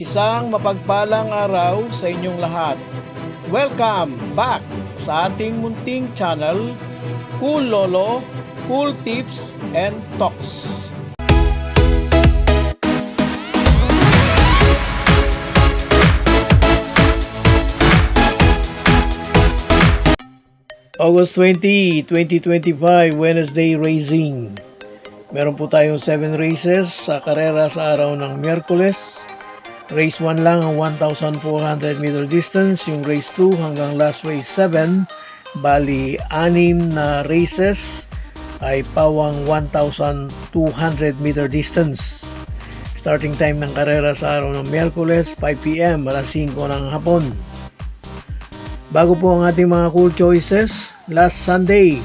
Isang mapagpalang araw sa inyong lahat. Welcome back sa ating munting channel, Cool Lolo, Cool Tips and Talks. August 20, 2025, Wednesday Racing. Meron po tayong 7 races sa karera sa araw ng Miyerkules. Race 1 lang ang 1,400 meter distance, yung race 2 hanggang last race 7, bali 6 na races ay pawang 1,200 meter distance. Starting time ng karera sa araw ng Miyerkules, 5 p.m. alas 5 ng hapon. Bago po ang ating mga cool choices, last Sunday,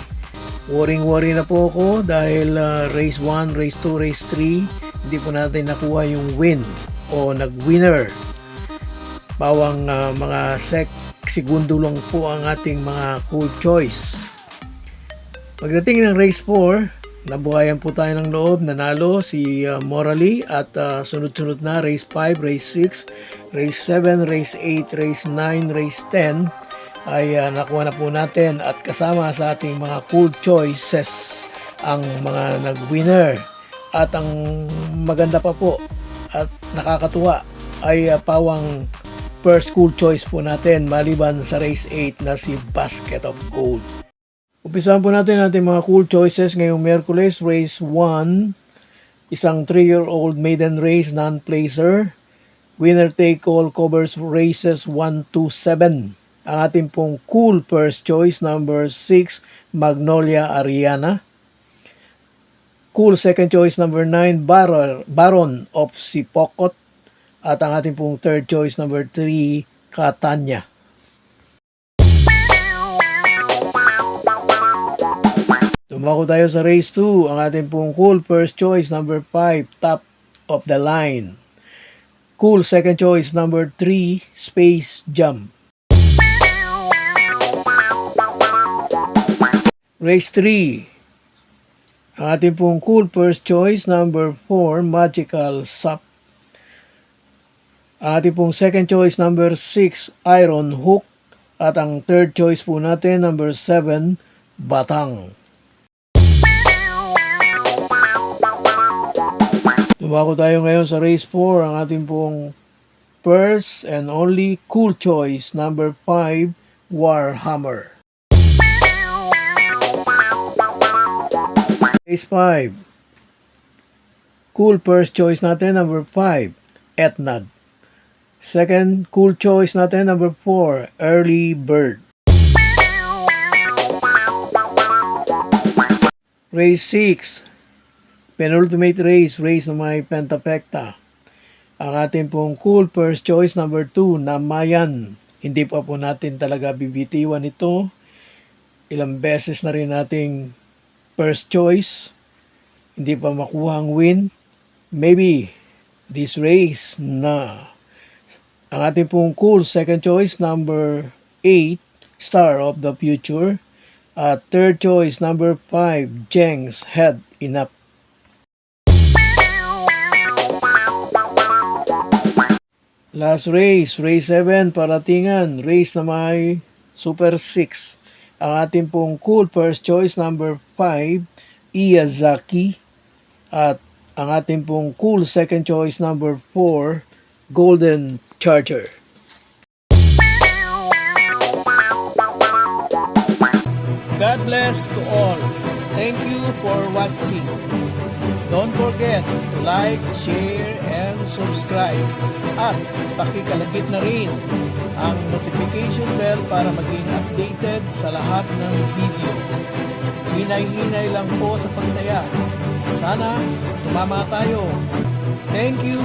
worry na po ako dahil race 1, race 2, race 3, hindi po natin nakuha yung win o nag-winner. Bawang mga segundo lang po ang ating mga cool choice. Pagdating ng race 4, nabuhayan po tayo ng loob, nanalo si Morally at sunod-sunod na race 5, race 6, race 7, race 8, race 9, race 10 ay nakuha na po natin at kasama sa ating mga cool choices ang mga nag-winner. At ang maganda pa po at nakakatuwa ay pawang first cool choice po natin maliban sa race 8 na si Basket of Gold. Umpisahan po natin ating mga cool choices ngayong Miyerkules. Race 1, isang 3-year-old maiden race, non-placer. Winner take all covers races 1 to 7. Ang ating pong cool first choice, number 6, Magnolia Ariana. Cool second choice, number 9, Baron of Sipokot. At ang ating pong third choice, number 3, Catania. Tumako tayo sa race 2. Ang ating pong cool first choice, number 5, Top of the Line. Cool second choice, number 3, Space Jump. Race 3. Ang ating pong cool first choice, number 4, Magical Sap. Ang ating pong second choice, number 6, Iron Hook. At ang third choice po natin, number 7, Batang. Tumako tayo ngayon sa race 4. Ang ating pong first and only cool choice, number 5, Warhammer. Race 5. Cool first choice natin, number 5, Etnad. Second cool choice natin, number 4, Early Bird. Race 6. Penultimate race, race ng may Pentapecta. Ang ating pong cool first choice, number 2, Namayan. Hindi pa po natin talaga bibitiwan ito. Ilang beses na rin nating first choice, hindi pa makuha ang win. Maybe this race na. Ang ating pong cool second choice, number 8, Star of the Future. At third choice, number 5, Jeng's Head Enough. Last race, race 7, Paratingan, race na may Super 6. Ang ating pong cool first choice, number 5, Iyazaki. At ang ating pong cool second choice, number 4, Golden Charger. God bless to all. Thank you for watching. Don't forget to like, share, and subscribe. At pakikalagit na rin ang notification bell para maging updated sa lahat ng video. Hinay-hinay lang po sa pagtaya. Sana tumama tayo. Thank you!